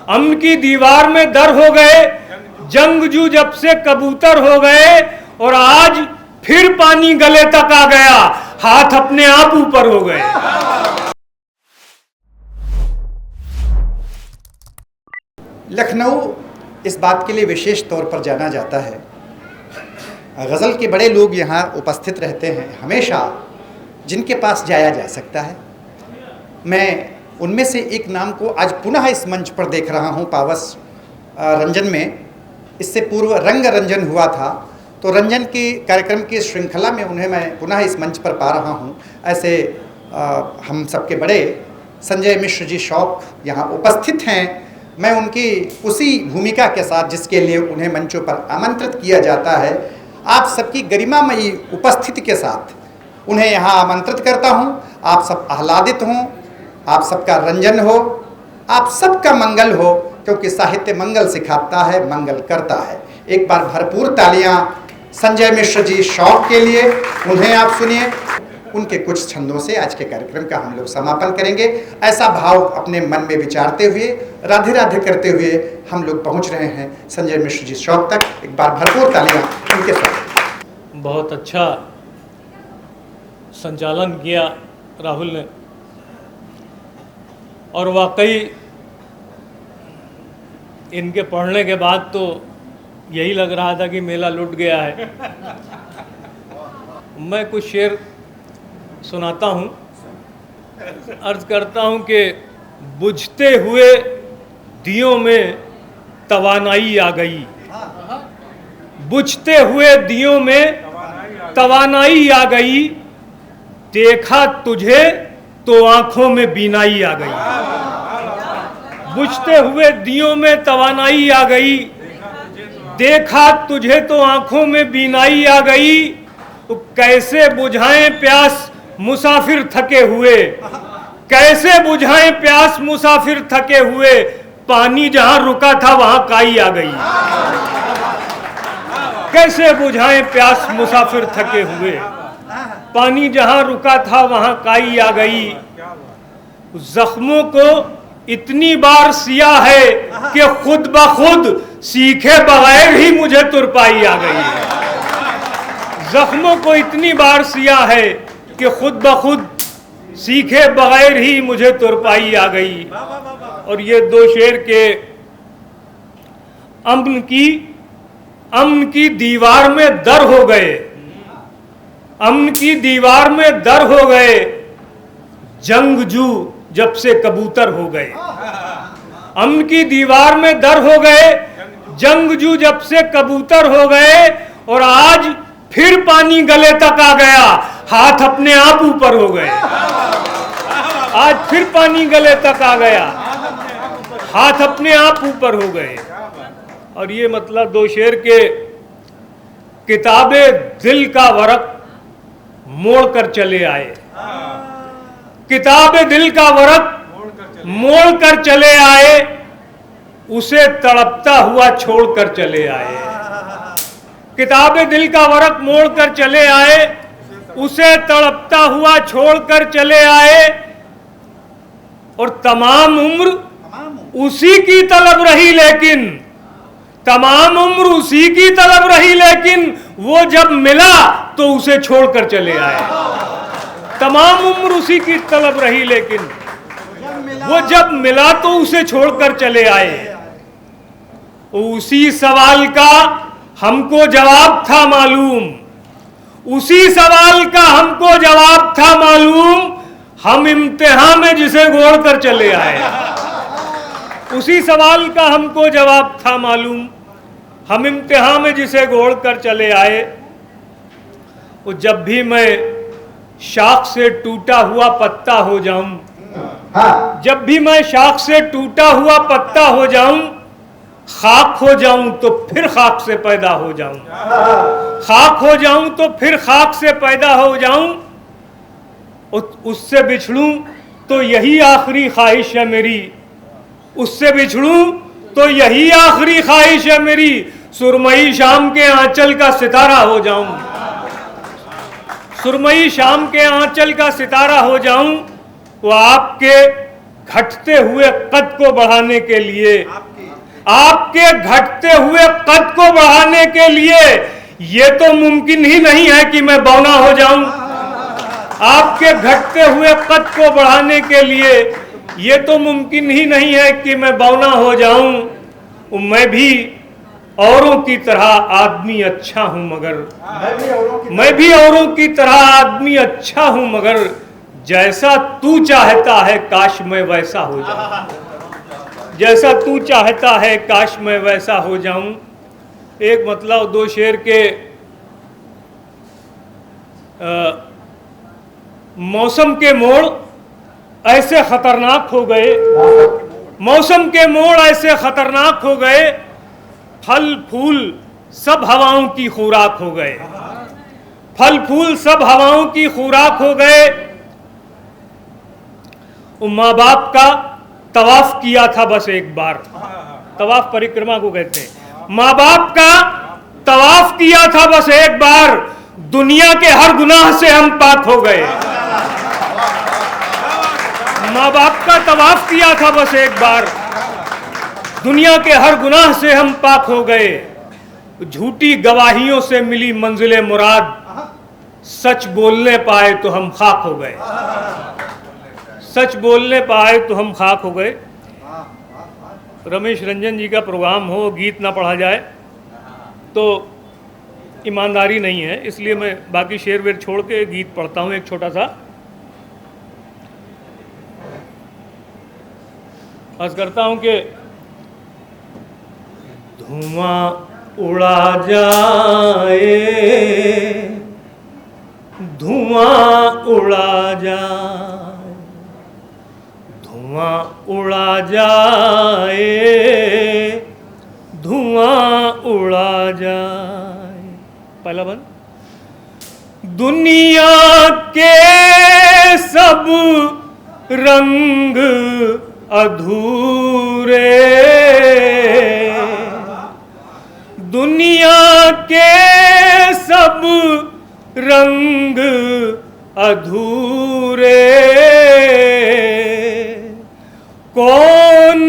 अमन की दीवार में दर हो गए, जंगजू जब से कबूतर हो गए, और आज फिर पानी गले तक आ गया, हाथ अपने आप ऊपर हो गए। लखनऊ इस बात के लिए विशेष तौर पर जाना जाता है, गज़ल के बड़े लोग यहाँ उपस्थित रहते हैं हमेशा, जिनके पास जाया जा सकता है। मैं उनमें से एक नाम को आज पुनः इस मंच पर देख रहा हूँ। पावस रंजन में इससे पूर्व रंग रंजन हुआ था, तो रंजन की कार्यक्रम की श्रृंखला में उन्हें मैं पुनः इस मंच पर पा रहा हूँ। ऐसे हम सबके बड़े संजय मिश्र जी शौक यहाँ उपस्थित हैं। मैं उनकी उसी भूमिका के साथ जिसके लिए उन्हें मंचों पर आमंत्रित किया जाता है, आप सबकी गरिमामयी उपस्थिति के साथ उन्हें यहाँ आमंत्रित करता हूँ। आप सब आह्लादित हों, आप सबका रंजन हो, आप सबका मंगल हो, क्योंकि साहित्य मंगल सिखाता है, मंगल करता है। एक बार भरपूर तालियां संजय मिश्र जी शौक के लिए। उन्हें आप सुनिए, उनके कुछ छंदों से आज के कार्यक्रम का हम लोग समापन करेंगे। ऐसा भाव अपने मन में विचारते हुए, राधे राधे करते हुए हम लोग पहुंच रहे हैं संजय मिश्र जी शौक तक। एक बार भरपूर तालियां उनके साथ। बहुत अच्छा संचालन किया राहुल ने, और वाकई इनके पढ़ने के बाद तो यही लग रहा था कि मेला लुट गया है। मैं कुछ शेर सुनाता हूँ। अर्ज करता हूँ कि बुझते हुए दियों में तवानाई आ गई, बुझते हुए दियों में तवानाई आ गई, देखा तुझे तो आंखों में बीनाई आ गई। बुझते हुए दियों में तवानाई आ गई, देखा तुझे तो आंखों में बीनाई आ गई, तो कैसे बुझाएं प्यास मुसाफिर थके हुए, कैसे बुझाएं प्यास मुसाफिर थके हुए, पानी जहां रुका था वहां काई आ गई। कैसे बुझाएं प्यास मुसाफिर थके हुए, पानी जहां रुका था वहां काई आ गई। जख्मों को इतनी बार सिया है कि खुद ब खुद सीखे बगैर ही मुझे तुरपाई आ गई। जख्मों को इतनी बार सिया है कि खुद ब खुद सीखे बगैर ही मुझे तुरपाई आ गई। और ये दो शेर के अमन की दीवार में दर हो गए, अमन की दीवार में दर हो गए, जंगजू जब से कबूतर हो गए। अमन की दीवार में दर हो गए, जंगजू जब से कबूतर हो गए, और आज फिर पानी गले तक आ गया, हाथ अपने आप ऊपर हो गए। आज फिर पानी गले तक आ गया, हाथ अपने आप ऊपर हो गए। और ये मतलब दो शेर के, किताबे दिल का वरक मोड़ कर चले आए, किताबे दिल का वरक मोड़ कर चले आए, उसे तड़पता हुआ छोड़ कर चले आए। किताबे दिल का वरक मोड़ कर चले आए, उसे तड़पता हुआ छोड़ कर चले आए, और तमाम उम्र उसी की तलब रही, लेकिन तमाम उम्र उसी की तलब रही, लेकिन वो जब मिला तो उसे छोड़कर चले आए। तमाम उम्र उसी की तलब रही, लेकिन वो जब मिला तो उसे छोड़कर चले आए। उसी सवाल का हमको जवाब था मालूम, उसी सवाल का हमको जवाब था मालूम, हम इम्तिहान में जिसे गोड़ कर चले आए। उसी सवाल का हमको जवाब था मालूम, हम इम्तिहान में जिसे गोड़ कर चले आए। वो जब भी मैं शाख से टूटा हुआ पत्ता हो जाऊं, जब भी मैं शाख से टूटा हुआ पत्ता हो जाऊं, खाक हो जाऊं तो फिर खाक से पैदा हो जाऊं, खाक हो जाऊं तो फिर खाक से पैदा हो जाऊं, उससे बिछड़ूं तो यही आखिरी ख्वाहिश है मेरी, उससे बिछड़ूं तो यही आखिरी ख्वाहिश है मेरी, सुरमई शाम के आंचल का सितारा हो जाऊं, सुरमई शाम के आंचल का सितारा हो जाऊं, वो आपके घटते हुए कद को बढ़ाने के लिए, आपके घटते हुए कद को बढ़ाने के लिए ये तो मुमकिन ही नहीं है कि मैं बौना हो जाऊं। आपके घटते हुए कद को बढ़ाने के लिए ये तो मुमकिन ही नहीं है कि मैं बौना हो जाऊं। मैं भी औरों की तरह आदमी अच्छा हूं मगर, मैं भी औरों की तरह आदमी अच्छा हूं मगर जैसा तू चाहता है काश मैं वैसा हो जाऊं। जैसा तू चाहता है काश मैं वैसा हो जाऊं। एक मतलब दो शेर के मौसम के मोड़ ऐसे खतरनाक हो गए, मौसम के मोड़ ऐसे खतरनाक हो गए, फल फूल सब हवाओं की खुराक हो गए, फल फूल सब हवाओं की खुराक हो गए। माँ बाप का तवाफ किया था बस एक बार, तवाफ परिक्रमा को कहते हैं। माँ बाप का तवाफ किया था बस एक बार, दुनिया के हर गुनाह से हम पाक हो गए। माँ बाप का तवाफ किया था बस एक बार, दुनिया के हर गुनाह से हम पाक हो गए। झूठी गवाहियों से मिली मंजिले मुराद, सच बोलने पाए तो हम खाक हो गए। सच बोलने पाए तो हम खाक हो गए। रमेश रंजन जी का प्रोग्राम हो, गीत ना पढ़ा जाए तो ईमानदारी नहीं है, इसलिए मैं बाकी शेर वेर छोड़ के गीत पढ़ता हूँ एक छोटा सा। अर्ज करता हूँ कि धुआं उड़ा जाए, धुआं उड़ा जाए, धुआं उड़ा जाए, धुआं उड़ा जाए। पहला बंद। दुनिया के सब रंग अधूरे, दुनिया के सब रंग अधूरे, कौन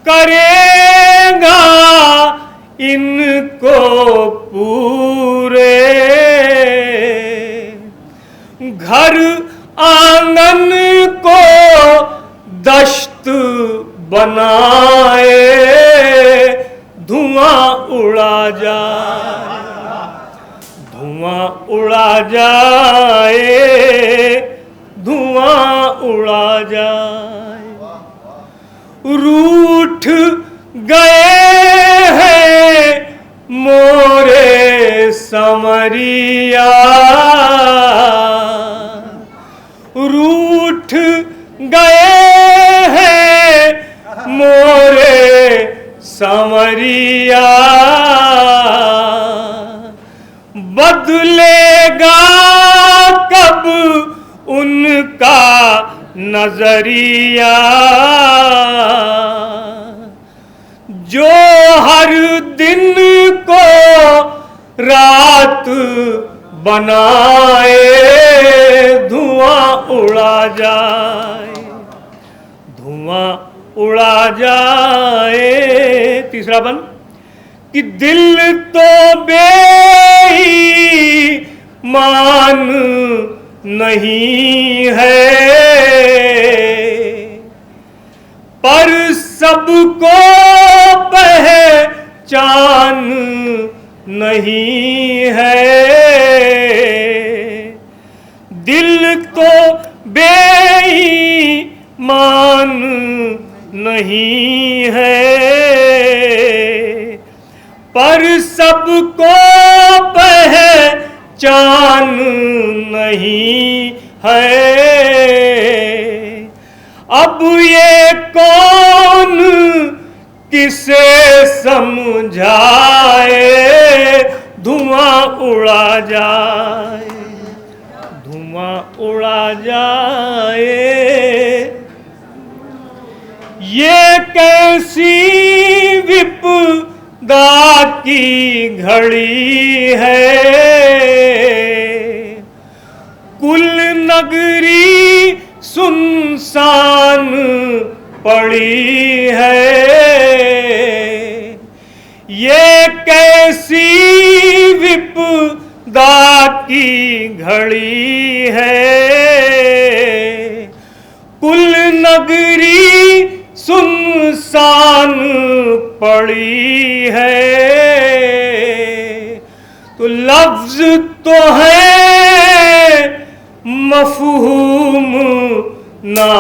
करेगा इनको पूरे। घर आंगन को दश्त बनाए, धुआं उड़ा जाए, धुआं उड़ा जाए, धुआं उड़ा जाए। रूठ गए हैं मोरे समरिया, रूठ गए हैं मोरे समरिया। बदलेगा कब उनका नजरिया, जो हर दिन को रात बनाए, धुआं उड़ा जाए, धुआं उड़ा जाए। तीसरा बंद। कि दिल तो बेईमान नहीं है, पर सबको पहचान नहीं है। दिल तो बेईमान नहीं है, पर सबको पहचान नहीं है। अब ये कौन किसे समझाए, धुआं उड़ा जाए, धुआं उड़ा जाए। ये कैसी विपदा की घड़ी है, कुल नगरी सुनसान पड़ी है। ये कैसी विपदा की घड़ी है, कुल नगरी सुनसान पड़ी है। तो लफ्ज तो है मफहूम ना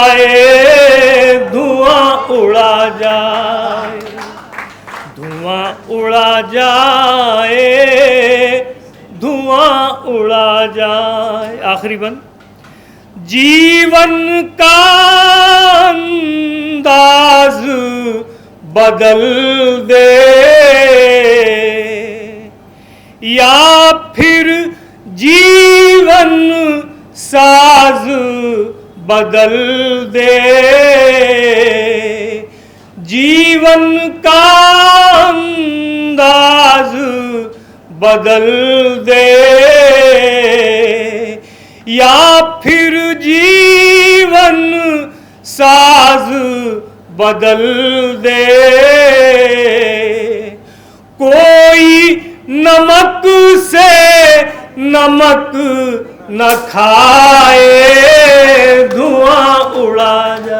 आए, धुआं उड़ा जाए, धुआं उड़ा जाए, धुआं उड़ा जाए। आखिरी बंद। जीवन का अंदाज बदल दे या फिर जीवन साज बदल दे। जीवन का अंदाज बदल दे या फिर जीवन साज बदल दे। कोई नमक से नमक न खाए, धुआं उड़ा जाए।